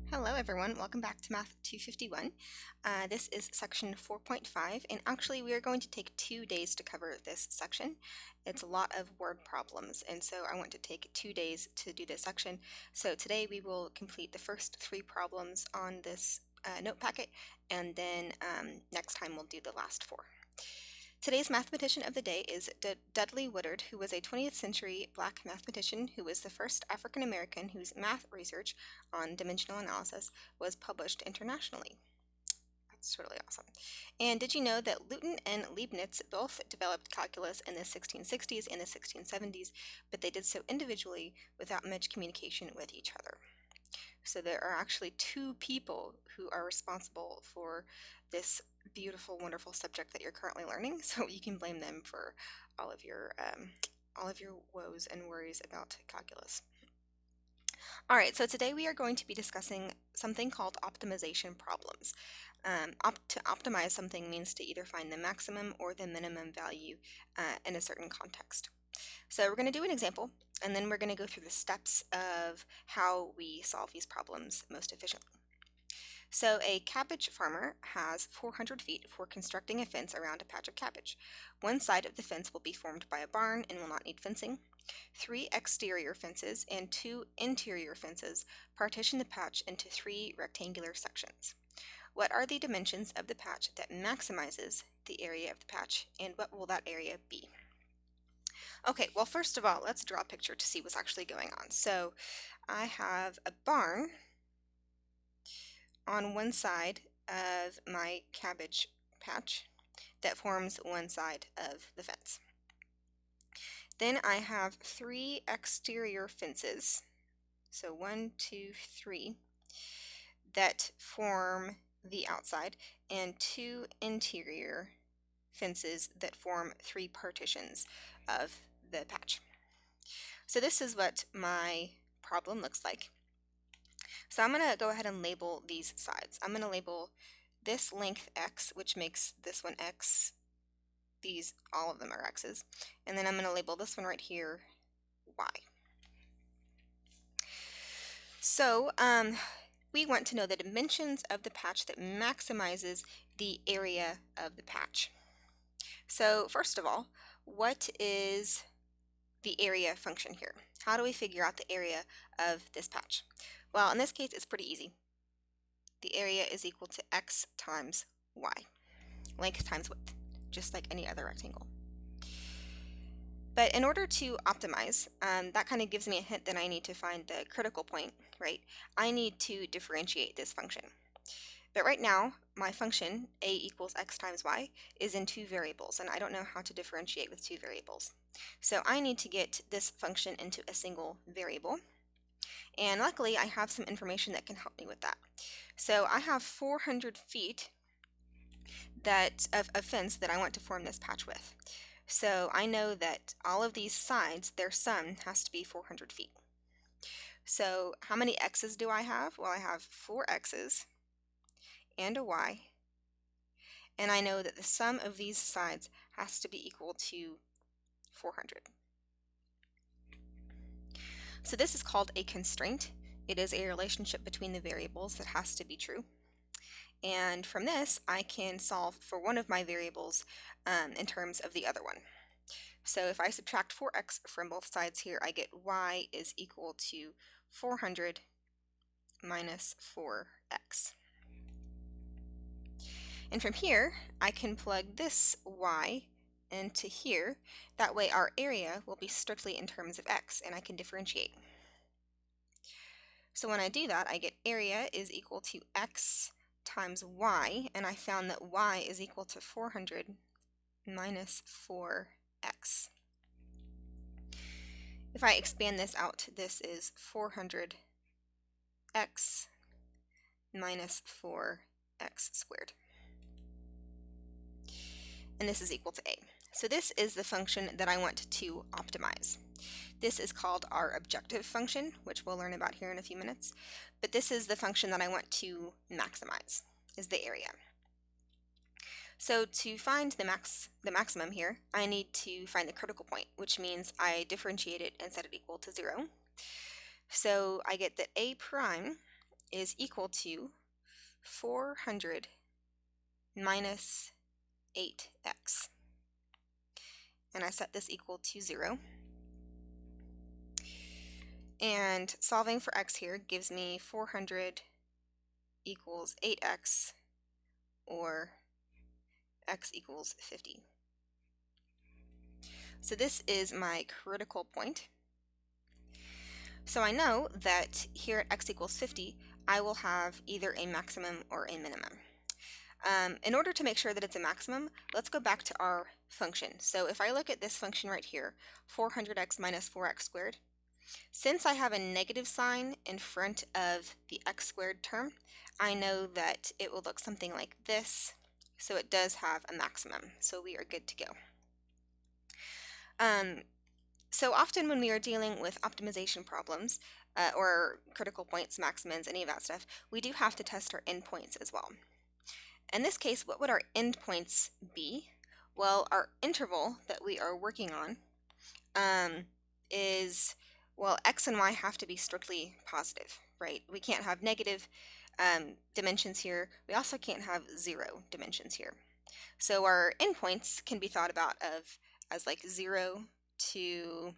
Hello everyone, welcome back to Math 251. This is section 4.5, and actually we are going to take 2 days to cover this section. It's a lot of word problems, and so I want to take 2 days to do this section. So today we will complete the first 3 problems on this note packet, and then next time we'll do the last 4. Today's mathematician of the day is Dudley Woodard, who was a 20th century black mathematician who was the first African American whose math research on dimensional analysis was published internationally. That's totally awesome. And did you know that Newton and Leibniz both developed calculus in the 1660s and the 1670s, but they did so individually without much communication with each other? So there are actually 2 people who are responsible for this beautiful, wonderful subject that you're currently learning. So you can blame them for all of your woes and worries about calculus. All right, so today we are going to be discussing something called optimization problems. To optimize something means to either find the maximum or the minimum value in a certain context. So we're going to do an example, and then we're going to go through the steps of how we solve these problems most efficiently. So a cabbage farmer has 400 feet for constructing a fence around a patch of cabbage. One side of the fence will be formed by a barn and will not need fencing. 3 exterior fences and 2 interior fences partition the patch into 3 rectangular sections. What are the dimensions of the patch that maximizes the area of the patch, and what will that area be? Okay, well, first of all, let's draw a picture to see what's actually going on. So I have a barn on one side of my cabbage patch that forms one side of the fence. Then I have 3 exterior fences, so 1, 2, 3, that form the outside, and 2 interior fences that form 3 partitions of the patch. So this is what my problem looks like. So I'm going to go ahead and label these sides. I'm going to label this length x, which makes this one x. These, all of them are x's. And then I'm going to label this one right here y. So we want to know the dimensions of the patch that maximizes the area of the patch. So first of all, what is the area function here? How do we figure out the area of this patch? Well, in this case, it's pretty easy. The area is equal to x times y, length times width, just like any other rectangle. But in order to optimize, that kind of gives me a hint that I need to find the critical point, right? I need to differentiate this function. But right now, my function, a equals x times y, is in 2 variables, and I don't know how to differentiate with 2 variables. So I need to get this function into a single variable. And luckily, I have some information that can help me with that. So I have 400 feet of fence that I want to form this patch with. So I know that all of these sides, their sum has to be 400 feet. So how many x's do I have? Well, I have 4 x's and a y, and I know that the sum of these sides has to be equal to 400. So this is called a constraint. It is a relationship between the variables that has to be true. And from this, I can solve for one of my variables in terms of the other one. So if I subtract 4x from both sides here, I get y is equal to 400 minus 4x. And from here, I can plug this y into here. That way our area will be strictly in terms of x, and I can differentiate. So when I do that, I get area is equal to x times y, and I found that y is equal to 400 minus 4x. If I expand this out, this is 400x minus 4x squared. And this is equal to a. So this is the function that I want to optimize. This is called our objective function, which we'll learn about here in a few minutes. But this is the function that I want to maximize, is the area. So to find the maximum here, I need to find the critical point, which means I differentiate it and set it equal to 0. So I get that a prime is equal to 400 minus 8x. And I set this equal to 0. And solving for x here gives me 400 equals 8x, or x equals 50. So this is my critical point. So I know that here at x equals 50, I will have either a maximum or a minimum. In order to make sure that it's a maximum, let's go back to our function. So if I look at this function right here, 400x minus 4x squared, since I have a negative sign in front of the x squared term, I know that it will look something like this. So it does have a maximum. So we are good to go. So often when we are dealing with optimization problems, or critical points, maximums, any of that stuff, we do have to test our endpoints as well. In this case, what would our endpoints be? Well, our interval that we are working on is, well, x and y have to be strictly positive, right? We can't have negative dimensions here. We also can't have 0 dimensions here. So our endpoints can be thought about as like 0 to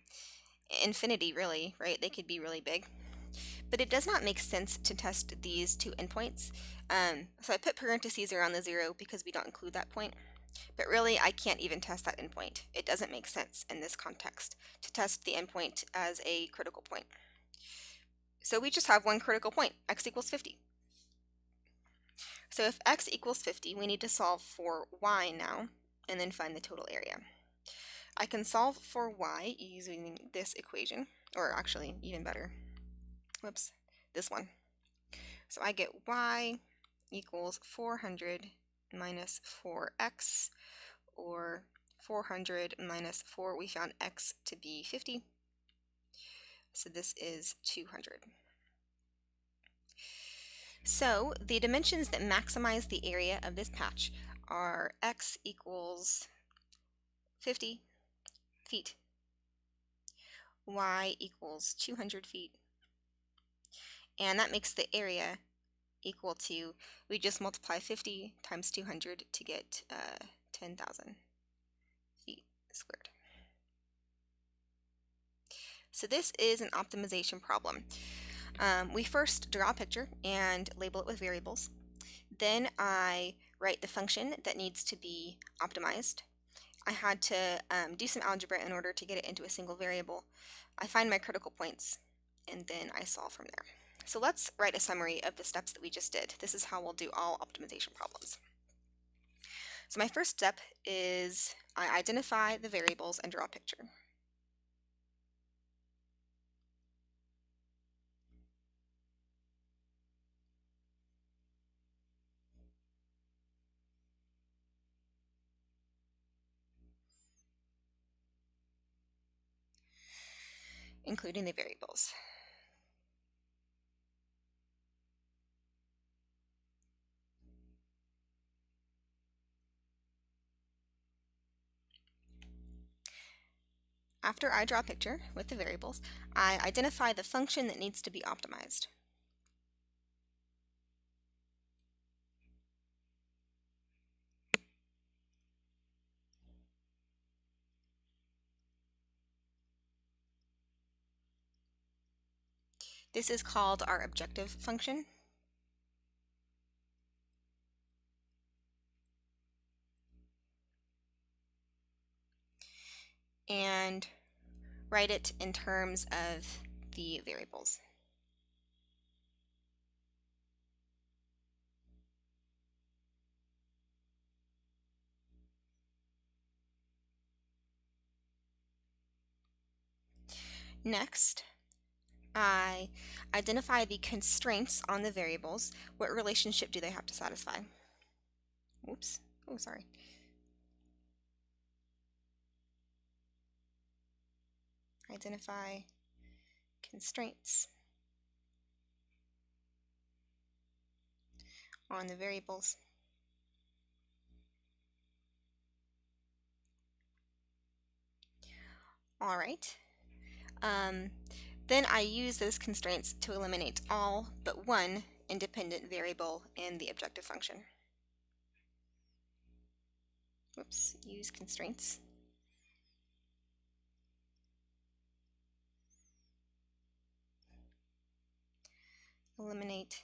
infinity, really, right? They could be really big. But it does not make sense to test these two endpoints. So I put parentheses around the 0 because we don't include that point. But really, I can't even test that endpoint. It doesn't make sense in this context to test the endpoint as a critical point. So we just have one critical point, x equals 50. So if x equals 50, we need to solve for y now, and then find the total area. I can solve for y using this equation, or actually even better, whoops, this one. So I get y equals 400 minus 4x, or 400 minus 4, we found x to be 50. So this is 200. So the dimensions that maximize the area of this patch are x equals 50 feet, y equals 200 feet, and that makes the area equal to, we just multiply 50 times 200 to get 10,000 feet squared. So this is an optimization problem. We first draw a picture and label it with variables. Then I write the function that needs to be optimized. I had to do some algebra in order to get it into a single variable. I find my critical points, and then I solve from there. So let's write a summary of the steps that we just did. This is how we'll do all optimization problems. So my first step is I identify the variables and draw a picture. Including the variables. After I draw a picture with the variables, I identify the function that needs to be optimized. This is called our objective function. And write it in terms of the variables. Next, I identify the constraints on the variables. What relationship do they have to satisfy? Oops. Oh, sorry. Identify constraints on the variables. All right. Then I use those constraints to eliminate all but one independent variable in the objective function. Whoops, use constraints. Eliminate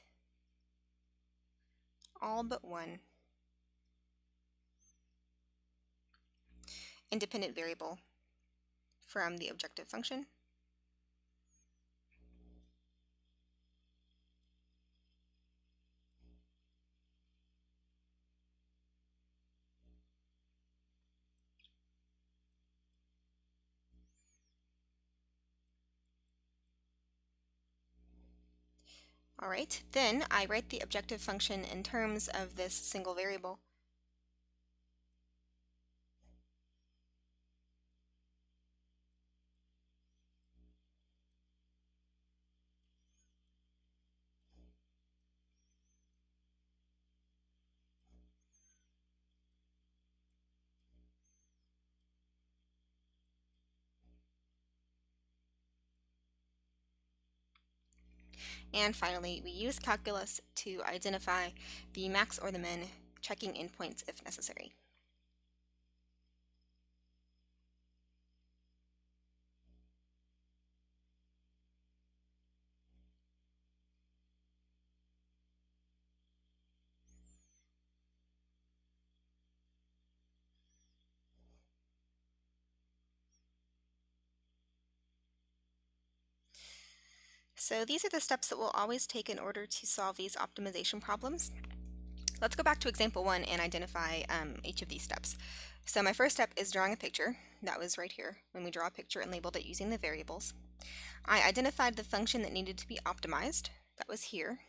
all but one independent variable from the objective function. All right, then I write the objective function in terms of this single variable. And finally, we use calculus to identify the max or the min, checking endpoints if necessary. So these are the steps that we'll always take in order to solve these optimization problems. Let's go back to example 1 and identify each of these steps. So my first step is drawing a picture. That was right here when we draw a picture and labeled it using the variables. I identified the function that needed to be optimized. That was here.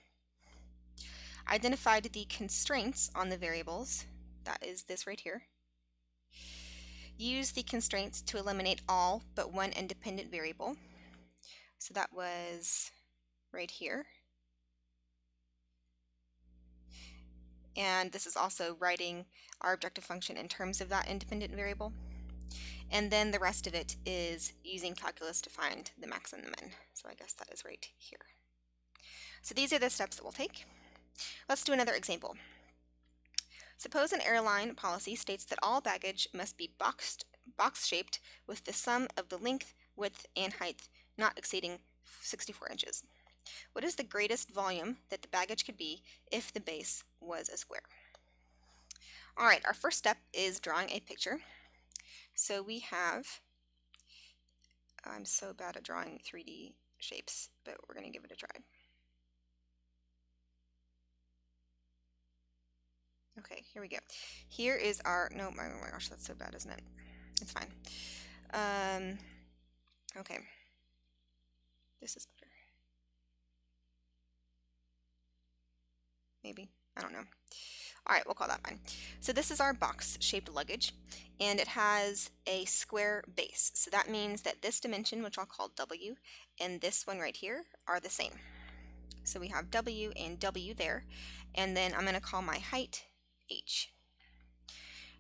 I identified the constraints on the variables. That is this right here. Use the constraints to eliminate all but one independent variable. So that was right here. And this is also writing our objective function in terms of that independent variable. And then the rest of it is using calculus to find the max and the min. So I guess that is right here. So these are the steps that we'll take. Let's do another example. Suppose an airline policy states that all baggage must be box-shaped with the sum of the length, width, and height not exceeding 64 inches. What is the greatest volume that the baggage could be if the base was a square? All right, our first step is drawing a picture. So we have, I'm so bad at drawing 3D shapes, but we're going to give it a try. Okay, here we go. Here is our, no, oh my gosh, that's so bad, isn't it? It's fine. Okay, this is better. Maybe, I don't know. All right, we'll call that fine. So this is our box-shaped luggage, and it has a square base. So that means that this dimension, which I'll call W, and this one right here are the same. So we have W and W there, and then I'm going to call my height H.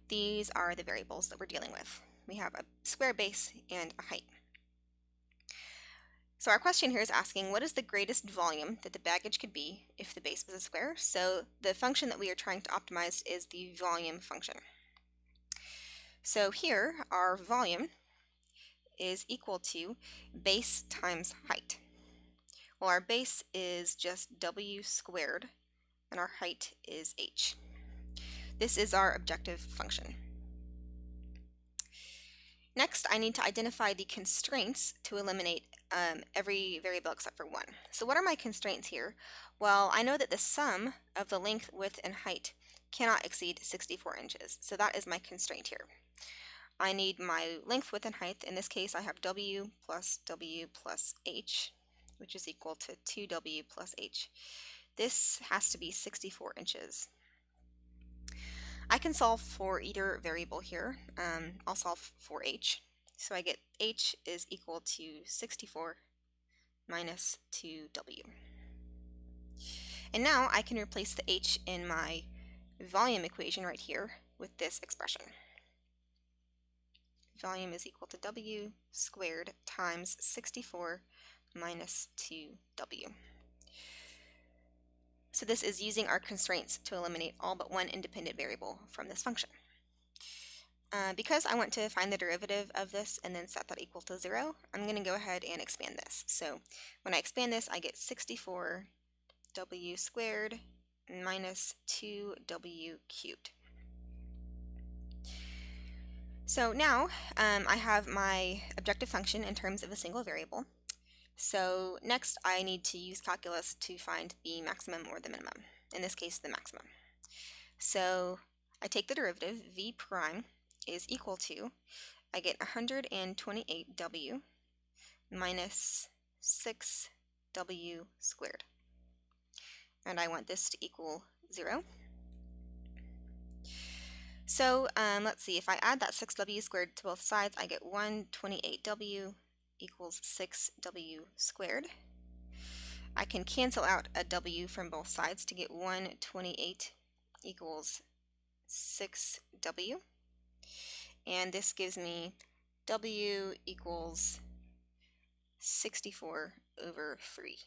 These are the variables that we're dealing with. We have a square base and a height. So our question here is asking, what is the greatest volume that the baggage could be if the base was a square? So the function that we are trying to optimize is the volume function. So here, our volume is equal to base times height. Well, our base is just W squared, and our height is H. This is our objective function. Next, I need to identify the constraints to eliminate every variable except for one. So what are my constraints here? Well, I know that the sum of the length, width, and height cannot exceed 64 inches. So that is my constraint here. I need my length, width, and height. In this case, I have W plus H, which is equal to 2W plus H. This has to be 64 inches. I can solve for either variable here. I'll solve for H. So I get H is equal to 64 minus 2W. And now I can replace the H in my volume equation right here with this expression. Volume is equal to W squared times 64 minus 2W. So this is using our constraints to eliminate all but one independent variable from this function. Because I want to find the derivative of this and then set that equal to 0, I'm going to go ahead and expand this. So when I expand this, I get 64w squared minus 2w cubed. So now I have my objective function in terms of a single variable. So next I need to use calculus to find the maximum or the minimum, in this case the maximum. So I take the derivative, v prime is equal to, I get 128w minus 6w squared. And I want this to equal 0. So let's see, if I add that 6w squared to both sides, I get 128w equals 6w squared. I can cancel out a w from both sides to get 128 equals 6w. And this gives me w equals 64 over 3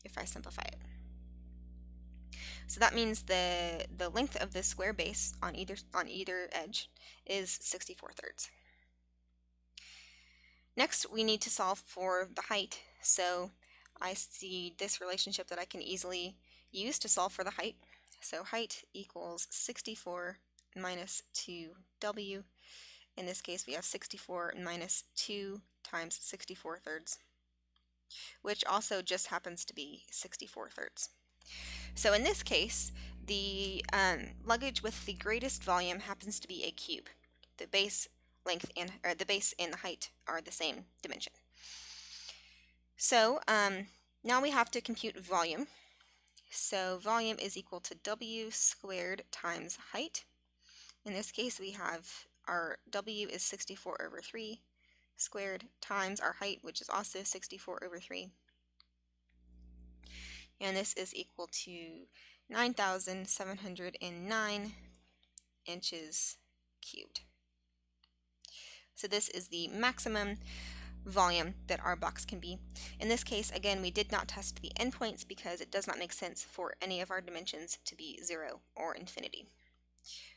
if I simplify it. So that means the length of the square base on either edge is 64/3. Next, we need to solve for the height. So I see this relationship that I can easily use to solve for the height. So height equals 64 minus 2w. In this case, we have 64 minus 2 times 64/3, which also just happens to be 64/3. So in this case, the luggage with the greatest volume happens to be a cube. The base length and the base and the height are the same dimension. So now we have to compute volume. So volume is equal to w squared times height. In this case, we have our w is 64 over 3 squared times our height, which is also 64 over 3. And this is equal to 9,709 inches cubed. So this is the maximum volume that our box can be. In this case, again, we did not test the endpoints because it does not make sense for any of our dimensions to be 0 or infinity.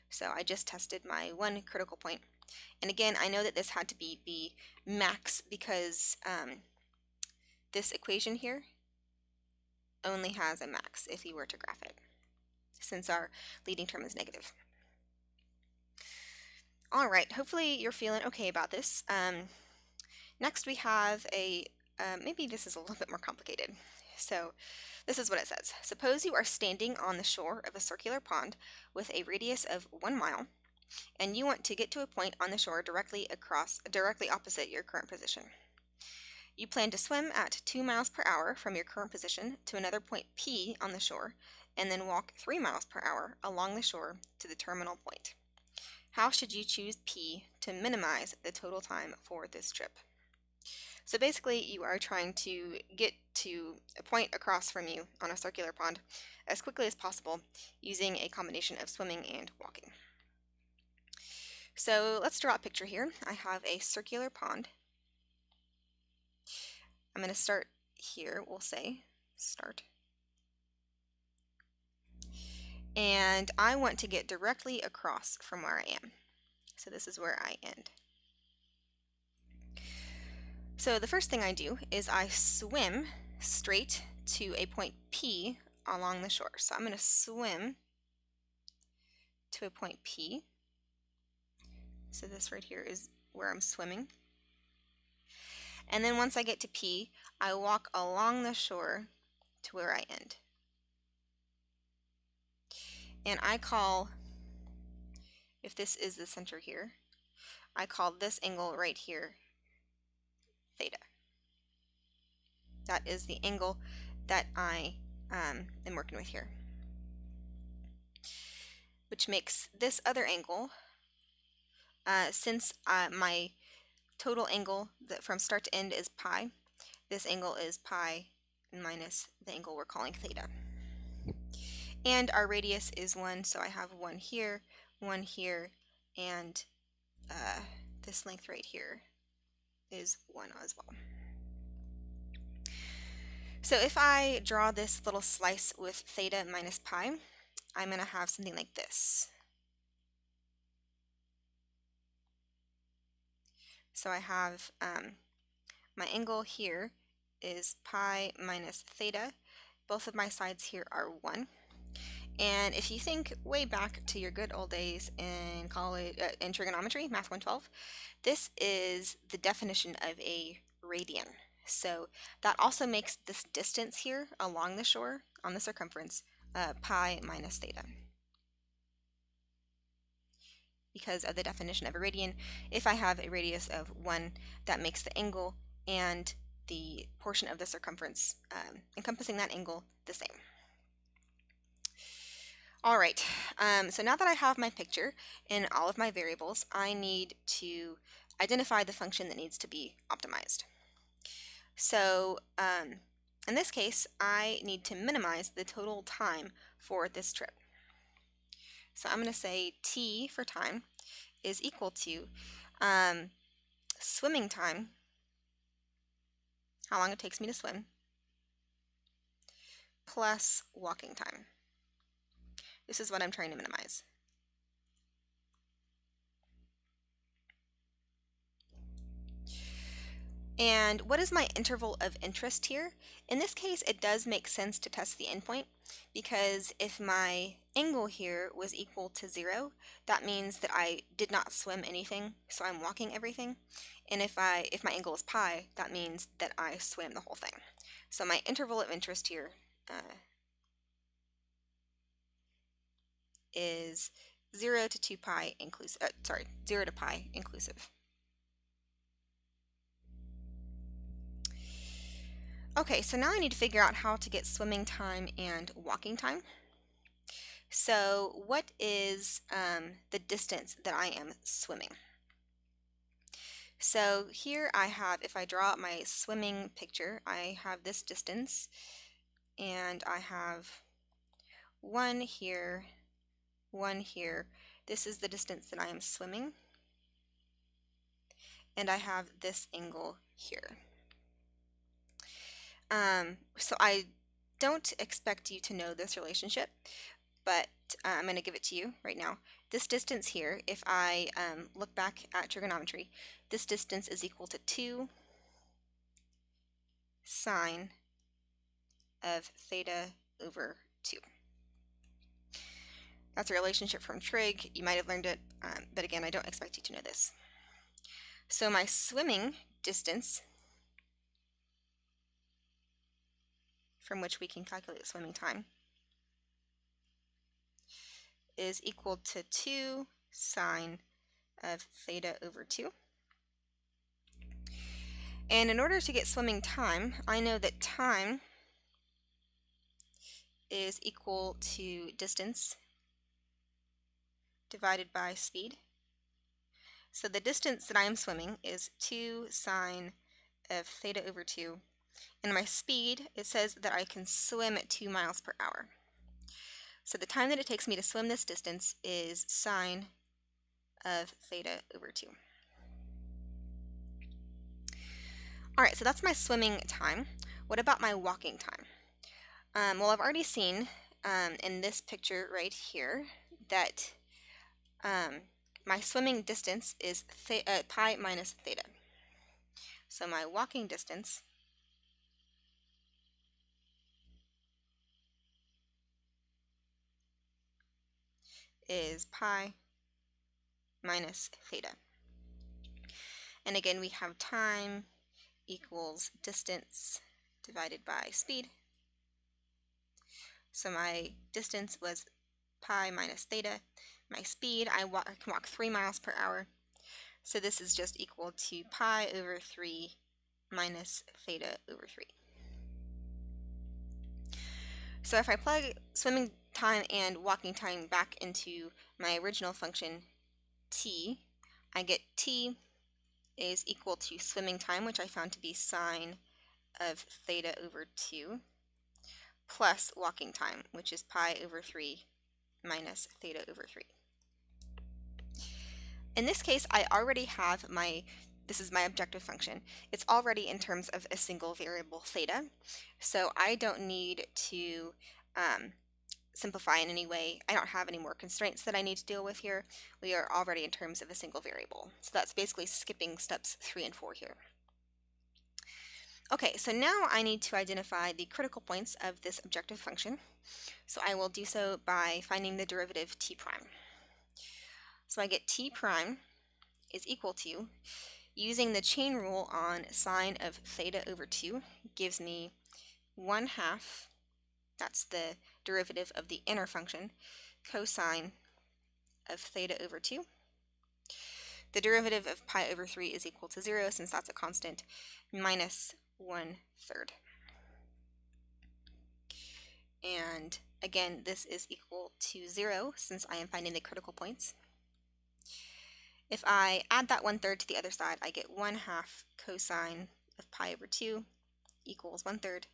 So I just tested my one critical point. And again, I know that this had to be the max because this equation here only has a max if you were to graph it, since our leading term is negative. All right, hopefully you're feeling okay about this. Next we have maybe this is a little bit more complicated. So this is what it says. Suppose you are standing on the shore of a circular pond with a radius of 1 mile, and you want to get to a point on the shore directly opposite your current position. You plan to swim at 2 miles per hour from your current position to another point P on the shore, and then walk 3 miles per hour along the shore to the terminal point. How should you choose P to minimize the total time for this trip? So basically, you are trying to get to a point across from you on a circular pond as quickly as possible using a combination of swimming and walking. So let's draw a picture here. I have a circular pond. I'm going to start here, we'll say, start. And I want to get directly across from where I am. So this is where I end. So the first thing I do is I swim straight to a point P along the shore. So I'm going to swim to a point P. So this right here is where I'm swimming. And then once I get to P, I walk along the shore to where I end. And I call, if this is the center here, I call this angle right here theta. That is the angle that I am working with here. Which makes this other angle, since my total angle from start to end is pi, this angle is pi minus the angle we're calling theta. And our radius is 1, so I have 1 here, and this length right here is 1 as well. So if I draw this little slice with theta minus pi, I'm going to have something like this. So I have my angle here is pi minus theta. Both of my sides here are 1. And if you think way back to your good old days in college, in trigonometry, Math 112, this is the definition of a radian. So that also makes this distance here along the shore, on the circumference, pi minus theta. Because of the definition of a radian, if I have a radius of 1, that makes the angle and the portion of the circumference encompassing that angle the same. All right, so now that I have my picture and all of my variables, I need to identify the function that needs to be optimized. So in this case, I need to minimize the total time for this trip. So I'm going to say t for time is equal to swimming time, how long it takes me to swim, plus walking time. This is what I'm trying to minimize. And what is my interval of interest here? In this case, it does make sense to test the endpoint, because if my angle here was equal to 0, that means that I did not swim anything, so I'm walking everything. And if my angle is pi, that means that I swam the whole thing. So my interval of interest here is 0 to 2 pi inclusive, 0 to pi inclusive. Okay, so now I need to figure out how to get swimming time and walking time. So what is the distance that I am swimming? So here I have, if I draw my swimming picture, I have this distance, and I have 1 here, 1 here. This is the distance that I am swimming, and I have this angle here. So I don't expect you to know this relationship, but I'm going to give it to you right now. This distance here, if I look back at trigonometry, this distance is equal to 2 sine of theta over 2. That's a relationship from trig. You might have learned it, but again, I don't expect you to know this. So my swimming distance, from which we can calculate swimming time, is equal to 2 sine of theta over 2. And in order to get swimming time, I know that time is equal to distance divided by speed. So the distance that I am swimming is 2 sine of theta over 2. And my speed, it says that I can swim at 2 miles per hour. So the time that it takes me to swim this distance is sine of theta over 2. All right, so that's my swimming time. What about my walking time? Well, I've already seen in this picture right here that my swimming distance is pi minus theta. So my walking distance is pi minus theta. And again, we have time equals distance divided by speed. So my distance was pi minus theta. My speed, I can walk 3 miles per hour. So this is just equal to pi over 3 minus theta over 3. So if I plug swimming time and walking time back into my original function t, I get t is equal to swimming time, which I found to be sine of theta over 2, plus walking time, which is pi over 3 minus theta over 3. In this case, I already have my this is my objective function, it's already in terms of a single variable theta, so I don't need to simplify in any way. I don't have any more constraints that I need to deal with here. We are already in terms of a single variable. So that's basically skipping steps 3 and 4 here. Okay, so now I need to identify the critical points of this objective function. So I will do so by finding the derivative t prime. So I get t prime is equal to, using the chain rule on sine of theta over 2, gives me 1/2, that's the derivative of the inner function, cosine of theta over 2. The derivative of pi over 3 is equal to 0, since that's a constant, minus 1/3. And again, this is equal to 0, since I am finding the critical points. If I add that 1/3 to the other side, I get 1/2 cosine of pi over 2 equals 1/3.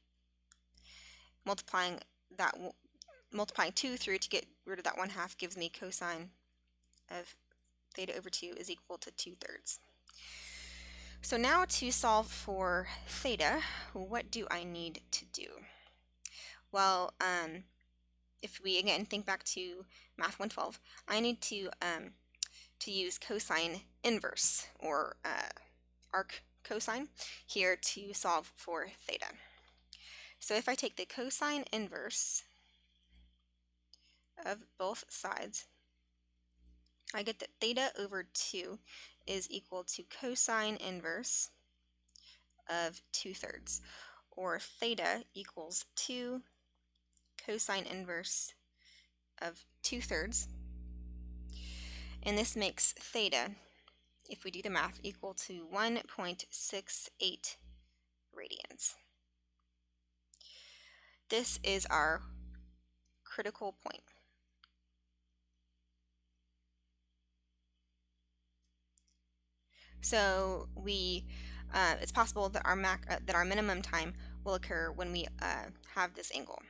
Multiplying 2 through to get rid of that 1/2 gives me cosine of theta over 2 is equal to 2/3. So now to solve for theta, what do I need to do? Well, if we again think back to Math 112, I need to use cosine inverse, or arc cosine, here to solve for theta. So if I take the cosine inverse of both sides, I get that theta over 2 is equal to cosine inverse of 2/3, or theta equals 2 cosine inverse of 2/3. And this makes theta, if we do the math, equal to 1.68 radians. This is our critical point. So it's possible that our minimum time will occur when we have this angle.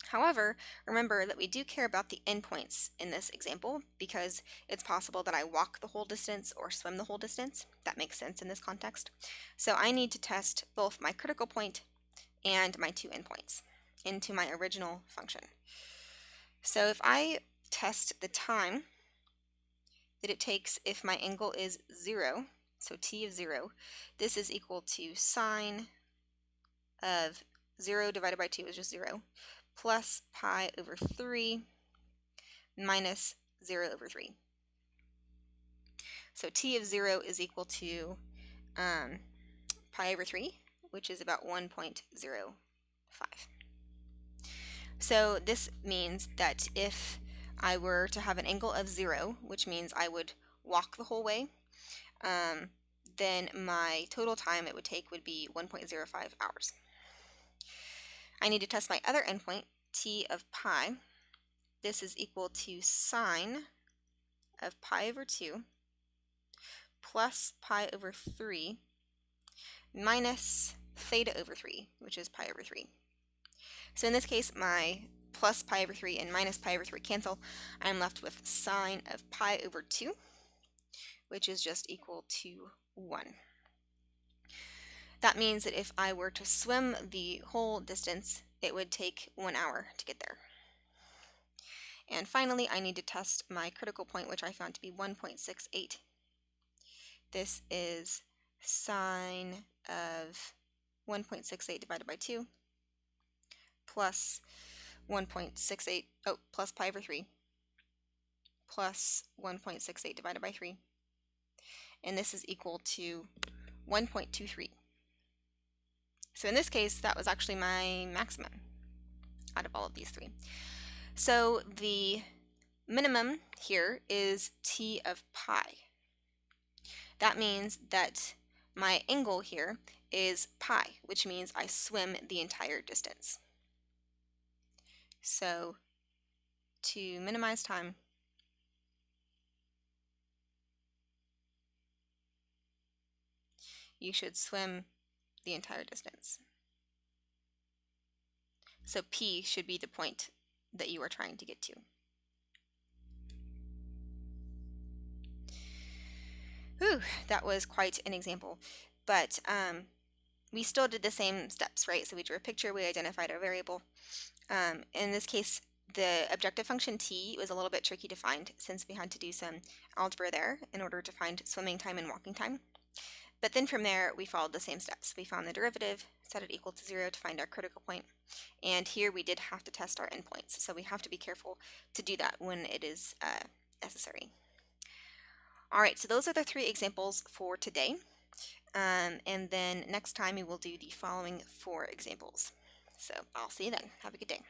However, remember that we do care about the endpoints in this example, because it's possible that I walk the whole distance or swim the whole distance. That makes sense in this context. So I need to test both my critical point and my two endpoints into my original function. So if I test the time that it takes if my angle is 0, so t of 0, this is equal to sine of 0 divided by 2 is just 0, plus pi over 3 minus 0 over 3. So t of 0 is equal to pi over 3, which is about 1.05. So this means that if I were to have an angle of 0, which means I would walk the whole way, then my total time it would take would be 1.05 hours. I need to test my other endpoint, t of pi. This is equal to sine of pi over 2 plus pi over 3 minus theta over 3, which is pi over 3. So in this case, my plus pi over 3 and minus pi over 3 cancel. I'm left with sine of pi over 2, which is just equal to 1. That means that if I were to swim the whole distance, it would take 1 hour to get there. And finally, I need to test my critical point, which I found to be 1.68. This is sine of 1.68 divided by 2 plus 1.68, plus pi over 3 plus 1.68 divided by 3. And this is equal to 1.23. So in this case, that was actually my maximum out of all of these three. So the minimum here is t of pi. That means that my angle here is pi, which means I swim the entire distance. So to minimize time, you should swim the entire distance. So P should be the point that you are trying to get to. Whew, that was quite an example. But we still did the same steps, right? So we drew a picture, we identified our variable. In this case, the objective function t was a little bit tricky to find since we had to do some algebra there in order to find swimming time and walking time. But then from there, we followed the same steps. We found the derivative, set it equal to 0 to find our critical point, and here we did have to test our endpoints. So we have to be careful to do that when it is necessary. All right, so those are the 3 examples for today. And then next time we will do the following 4 examples. So I'll see you then. Have a good day.